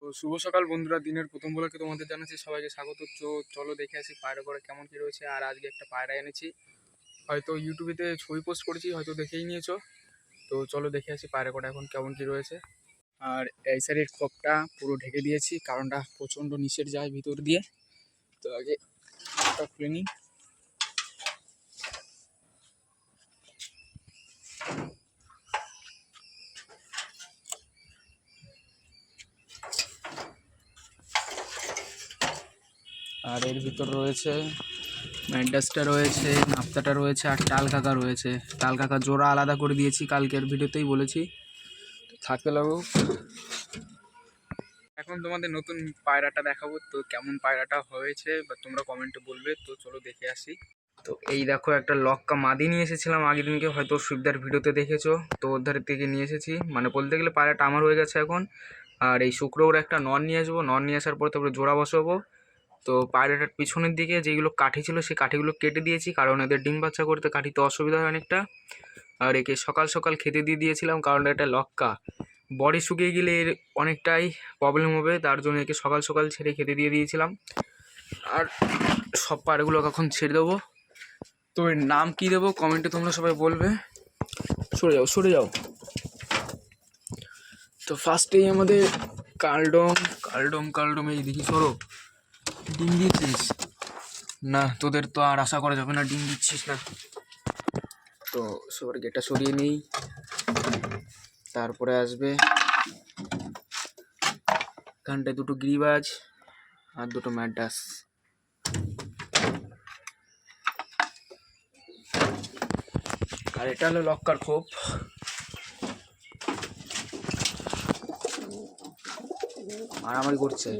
তো শুভ সকাল বন্ধুরা, দিনের প্রথম ব্লগে তোমাদের জানাচ্ছি সবাইকে স্বাগত। চলো দেখে আসি পায়রা করে কেমন কি রয়েছে। আর আজকে একটা পায়রা এনেছি, হয়তো ইউটিউবেতে ছবি পোস্ট করেছি, হয়তো দেখেই নিয়েছো। তো চলো দেখে আসি পায়রা কটা এখন কেমন কি রয়েছে। আর এই সাইডের খোপটা পুরো ঢেকে দিয়েছি, কারণটা প্রচণ্ড নিচের যায় ভিতর দিয়ে। তো আগে খুলে নিই। আর এর ভিতর রয়েছে ম্যান্ডাসটা রয়েছে, নাপ্তাটা রয়েছে, আর টাল কাকা রয়েছে। টাল কাকা জোড়া আলাদা করে দিয়েছি, কালকের ভিডিওতেই বলেছি, থাকতে লাগুক। এখন তোমাদের নতুন পায়রাটা দেখাবো, তো কেমন পায়রাটা হয়েছে বা তোমরা কমেন্টে বলবে। তো চলো দেখে আসি। তো এই দেখো, একটা লক্কা মাদি নিয়ে এসেছিলাম আগের দিনকে, হয়তো সুবিধার ভিডিওতে দেখেছো। তো ওর ধারের থেকে নিয়ে এসেছি, মানে বলতে গেলে পায়রাটা আমার হয়ে গেছে এখন। আর এই শুক্রবার একটা নন নিয়ে আসবো, নন নিয়ে আসার পর তারপরে জোড়া বসাবো। তো পায়রাটার পিছনের দিকে যেগুলো কাঠি ছিল সেই কাঠিগুলো কেটে দিয়েছি, কারণ এদের ডিম বাচ্চা করতে কাঠিতে অসুবিধা হয় অনেকটা। আর একে সকাল সকাল খেতে দিয়ে দিয়েছিলাম, কারণ এটা লক্কা, বডি শুকিয়ে গেলে এর অনেকটাই প্রবলেম হবে, তার জন্য একে সকাল সকাল ছেড়ে খেতে দিয়ে দিয়েছিলাম। আর সব পায়রাগুলো এখন ছেড়ে দেবো। তো এর নাম কী দেবো কমেন্টে তোমরা সবাই বলবে। সরে যাও সরে যাও। তো ফার্স্টেই আমাদের কালডম কালডম কালডম এই দেখি, সরো। ডিম দিয়েছিস না? তোদের তো আর আশা করা যাবে না, ডিম দিচ্ছিস না। তো সবার গেটটা সরিয়ে নিই। তারপরে আসবে এখানটায় দুটো গিরিবাজ আর দুটো ম্যাডাস। আর এটা হলো লক্কার খোপ। মারামারি করছে,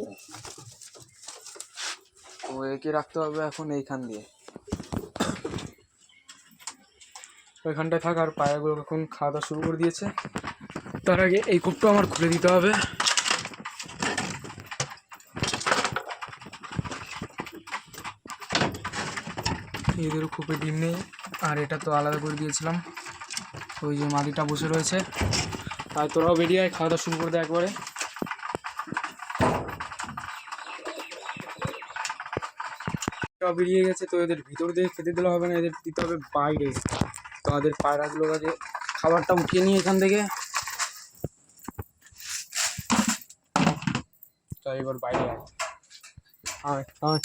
তো একে রাখতে হবে এখন এইখান দিয়ে। ওইখানটায় থাক। আর পায়রাগুলো এখন খাওয়া দাওয়া শুরু করে দিয়েছে, তার আগে এই খোপটা আমার খুলে দিতে হবে। এদেরও খোপে ডিম নেই, আর এটা তো আলাদা করে দিয়েছিলাম। ওই যে মাদিটা বসে রয়েছে, আর তোরাও বেরিয়ে আয়, খাওয়া দাওয়া শুরু করে দেয় একবারে। বেরিয়ে গেছে, তো এদের ভিতর দিয়ে খেতে দিলে হবে না, এদের দিতে হবে বাইরে। তো আমাদের পায়রাগুলোর কাছে খাবারটা উঠিয়ে নিই এখান থেকে। তো এবার বাইরে আয় আয়।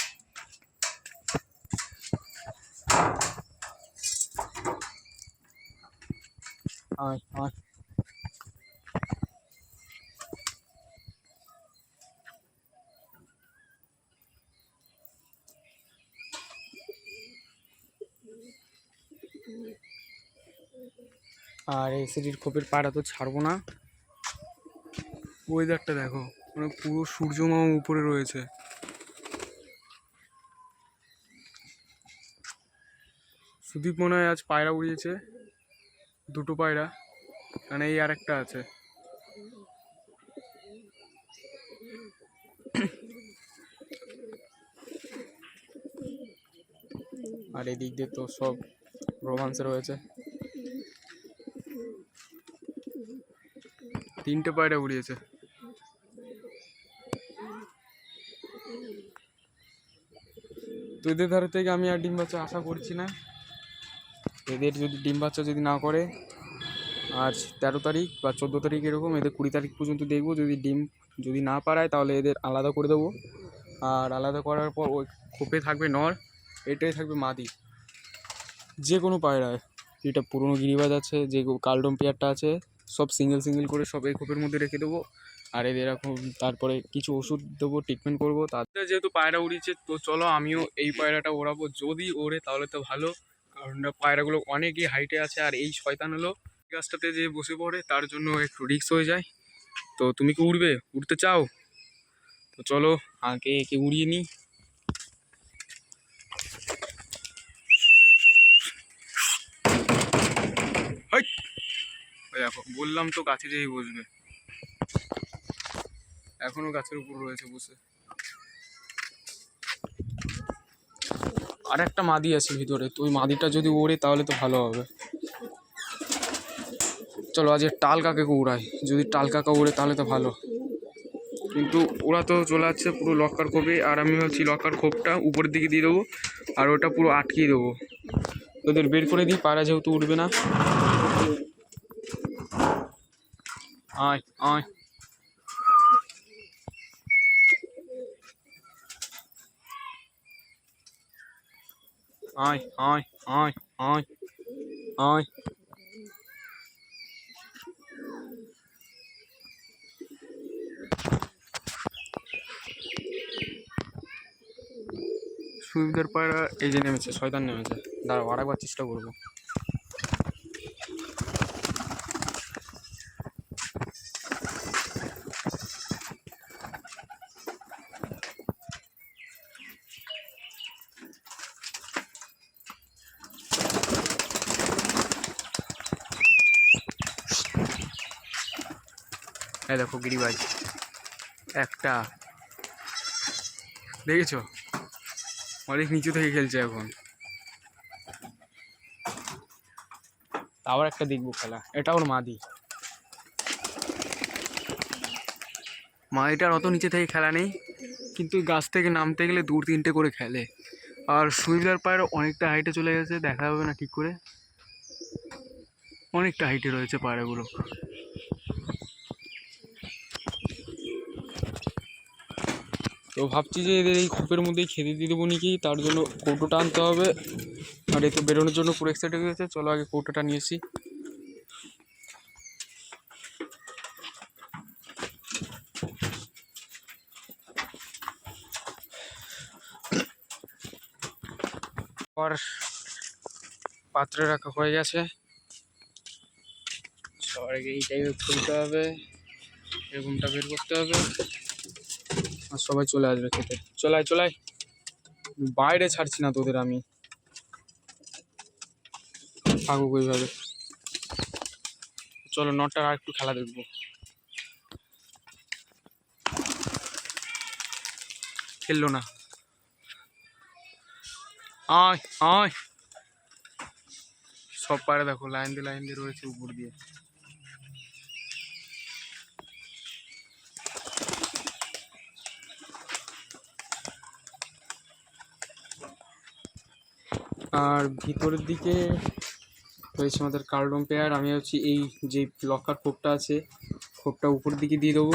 আয় আয়। আর এই সিটির খোপের পায়রা তো ছাড়বো না। ওয়েদারটা দেখো, মানে পুরো সূর্যমামা উপরে রয়েছে। সুদীপ মনে হয় আজ পায়রা উড়িয়েছে, দুটো পায়রা, মানে এই আর একটা আছে। আর এদিক দিয়ে তো সব রোমান্সে রয়েছে। তিনটে পায়রা উড়িয়েছে। তো এদের ধারে থেকে আমি আর ডিম বাচ্চা আশা করছি না। এদের যদি ডিম বাচ্চা যদি না করে, আজ 13 তারিখ বা 14 তারিখ এরকম, এদের 20 তারিখ পর্যন্ত দেখবো। যদি ডিম যদি না পারায় তাহলে এদের আলাদা করে দেবো। আর আলাদা করার পর ওই খোপে থাকবে নর, এটাই থাকবে মাদি। যে কোনো পায়রায়, যেটা পুরনো গিরিবাজ আছে, যে কালডম পেয়ারটা আছে, সব সিঙ্গেল সিঙ্গেল করে সব এই খোপের মধ্যে রেখে দেবো। আর এদের এখন তারপরে কিছু ওষুধ দেবো, ট্রিটমেন্ট করবো। তাদের যেহেতু পায়রা উড়িয়েছে, তো চলো আমিও এই পায়রাটা ওড়াবো। যদি ওড়ে তাহলে তো ভালো, কারণ পায়রাগুলো অনেকই হাইটে আছে। আর এই শয়তান হলো গাছটাতে যে বসে পড়ে, তার জন্য একটু রিস্ক হয়ে যায়। তো তুমি কি উড়বে, উড়তে চাও? তো চলো আগে একে উড়িয়ে নিই। দেখো বললাম তো গাছে যেই বসবে, এখনো গাছের উপর রয়েছে বসে। আর একটা মাদি আছে ভিতরে, তো ওই মাদিটা যদি ওড়ে তাহলে তো ভালো হবে। চলো আজ টাল কাকাকে উড়াই, যদি টাল কাকা উড়ে তাহলে তো ভালো। কিন্তু ওরা তো চলে যাচ্ছে পুরো লক্কার খোপে, আর আমি ভাবছি লক্কার খোপটা উপরের দিকে দিয়ে দেবো আর ওটা পুরো আটকিয়ে দেবো। ওদের বের করে দিই, পায়রা যেহেতু উঠবে না। আয় আয় আয় আয় আয় আয় আয়। সুবিধার পায়রা এই যে নেমেছে, শয়তান নেমেছে। দাঁড়াও আরেকবার চেষ্টা করবো। এই দেখো গিরিবাজ একটা, দেখেছো অনেক নিচু থেকে খেলছে এখন। আবার একটা দেখবো খেলা, এটা ওর মাদি। মাদিটার অত নিচে থেকে খেলা নেই, কিন্তু গাছ থেকে নামতে গেলে 2-3টে করে খেলে। আর সুইলার পায়ের অনেকটা হাইটে চলে গেছে, দেখা যাবে না ঠিক করে, অনেকটা হাইটে রয়েছে পায়রাগুলো। তো ভাবছি যে এদের এই খোপের মধ্যেই খেতে দিয়ে দেবো নাকি, তার জন্য কৌটোটা আনতে হবে। আর এই তো বেরোনোর জন্য পুরো এক্সাইটেড হয়ে গেছে, চলো আগে কৌটোটা নিয়ে এসি। আর পাত্রে রাখা হয়ে গেছে, সবার আগে এই টাইপের খুলতে হবে, এরকমটা বের করতে হবে, আর সবাই চলে আসবে খেতে। চলাই চলাই, বাইরে ছাড়ছি না তোদের আমি, থাকুক ওইভাবে। চলো নটার আর একটু খেলা দেখবো। খেললো না, আয় আয়। সব পায়রা দেখো লাইন দিয়ে রয়েছে উপর দিয়ে। আর ভিতরের দিকে রয়েছে আমাদের কার্ডন পেয়ার। আমি হচ্ছে এই যে লকার খোপটা আছে, খোপটা উপরের দিকে দিয়ে দেবো,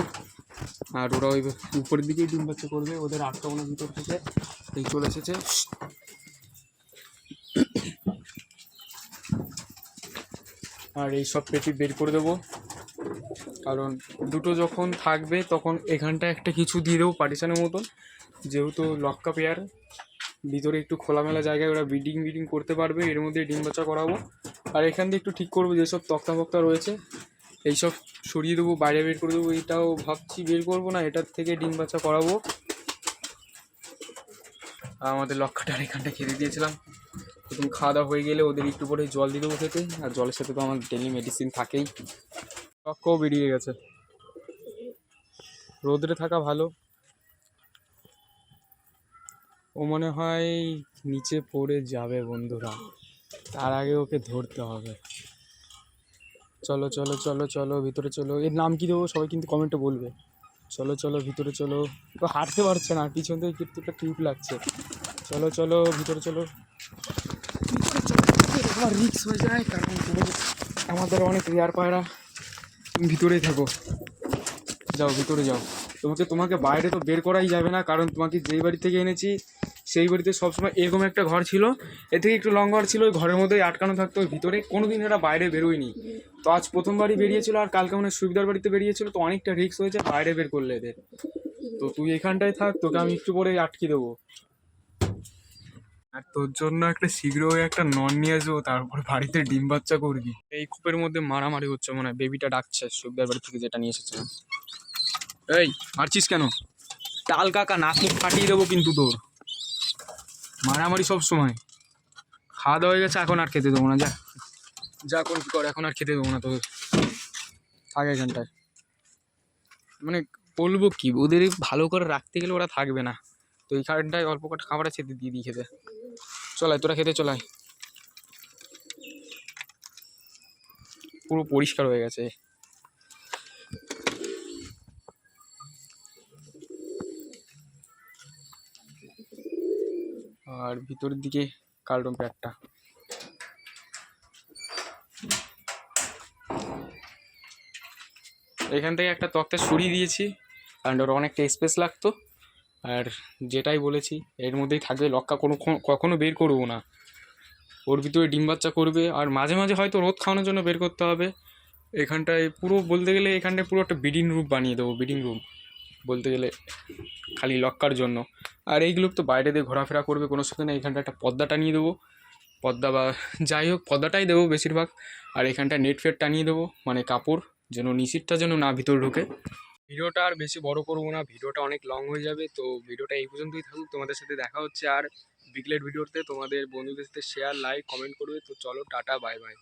আর ওরা ওই উপরের দিকেই ডিম বাচ্চা করবে। ওদের আটকানো ভিতর থেকে এই চলে এসেছে। আর এই সব পেটি বের করে দেবো, কারণ দুটো যখন থাকবে তখন এখানটা একটা কিছু দিয়ে দেবো পার্টিশনের মতন, যেহেতু লক্কা পেয়ার ভিতরে একটু খোলামেলা জায়গায় ওরা ব্রিডিং করতে পারবে, এর মধ্যে ডিম বাচ্চা করাবো। আর এখান দিয়ে একটু ঠিক করবো যেসব তক্তা ফক্তা রয়েছে এইসব সরিয়ে দেবো, বাইরে বের করে দেবো। এটাও ভাবছি বের করবো না, এটার থেকে ডিম বাচ্চা করাবো। আমাদের লক্কাটার এখানটা খেতে দিয়েছিলাম, প্রথম খাওয়া দাওয়া হয়ে গেলে ওদের একটু পরে জল দিয়ে দেবো খেতে, আর জলের সাথে তো আমার ডেলি মেডিসিন থাকেই। লক্কাও বেরিয়ে গেছে, রোদরে থাকা ভালো। ও মনে হয় নিচে পড়ে যাবে বন্ধুরা, তার আগে ওকে ধরতে হবে। চলো চলো চলো চলো ভিতরে চলো। এর নাম কি দেবো সবাই কিন্তু কমেন্টে বলবে। চলো চলো ভিতরে চলো। তো হাঁটতে পারছে না, পিছন থেকে কিন্তু একটা টিউব লাগছে। চলো চলো ভিতরে চলো, আমার রিক্স হয়ে যায়, কারণ আমাদের অনেক রেয়ার পায়রা। তুমি ভিতরেই থাকো, যাও ভিতরে যাও। তোমাকে বাইরে তো বের করাই যাবে না, কারণ তোমাকে যেই বাড়ি থেকে এনেছি সেই বাড়িতে সবসময় এরকম একটা ঘর ছিল, এর থেকে একটু লং ঘর ছিল, ওই ঘরের মধ্যেই আটকানো থাকতো। ওই ভিতরে কোনোদিন এরা বাইরে বেরোয়নি। তো আজ প্রথমবারই বেরিয়েছিল, আর কালকে মানে সুবিধার বাড়িতে বেরিয়েছিল, তো অনেকটা রিক্স হয়েছে বাইরে বের করলে এদের। তো তুই এখানটায় থাক, তোকে আমি একটু পরে আটকে দেবো। আর তোর জন্য একটা শীঘ্রই একটা নন নিয়ে আসবো, তারপর বাড়িতে ডিম বাচ্চা করবি। এই কূপের মধ্যে মারামারি হচ্ছে মনে হয়, বেবিটা ডাকছে সুবিধার বাড়ি থেকে যেটা নিয়ে এসেছে। এই মারছিস কেন? টাল কাকা নাক মুখ ফাটিয়ে দেবো কিন্তু তোর। মারামারি সব সময়। খাওয়া দাওয়া হয়ে গেছে, এখন আর খেতে দেবো না, যা যা কোন কর, এখন আর খেতে দেবো না তোদের, থাকে এখানটায়। মানে বলবো কি, ওদের ভালো করে রাখতে গেলে ওরা থাকবে না, তো এইখানটায় অল্প কটা খাবার আছে দিয়ে দিই খেতে। চলাই তোরা খেতে চলাই। পুরো পরিষ্কার হয়ে গেছে। আর ভিতরের দিকে কার্টন প্যাডটা। এখান থেকে একটা তক্তা সরিয়ে দিয়েছি, কারণ ওর অনেকটা স্পেস লাগতো। আর যেটাই বলেছি এর মধ্যেই থাকবে, লক্কা কখনো বের করবো না, ওর ভিতরে ডিম বাচ্চা করবে। আর মাঝে মাঝে হয়তো রোদ খাওয়ানোর জন্য বের করতে হবে। এখানটায় পুরো বলতে গেলে এখানটায় পুরো একটা ব্রিডিং রুম বানিয়ে দেবো, ব্রিডিং রুম বলতে গেলে, খালি লক্কার জন্য। আর এইগুলো তো বাইরে দিয়ে ঘোরাফেরা করবে কোনো অসুবিধা নেই। এখানটা একটা পর্দা টানিয়ে দেবো, পর্দা বা যাই হোক পর্দাটাই দেবো বেশিরভাগ। আর এখানটা নেট ফেট টানিয়ে দেবো, মানে কাপড়, যেন নিষিদ্ধটা যেন না ভিতরে ঢোকে। ভিডিওটা আর বেশি বড় করবো না, ভিডিওটা অনেক লং হয়ে যাবে। তো ভিডিওটা এই পর্যন্তই থাকুক, তোমাদের সাথে দেখা হচ্ছে আর বিকেলের ভিডিওতে। তোমাদের বন্ধুদের সাথে শেয়ার, লাইক, কমেন্ট করবে। তো চলো, টাটা, বাই বাই।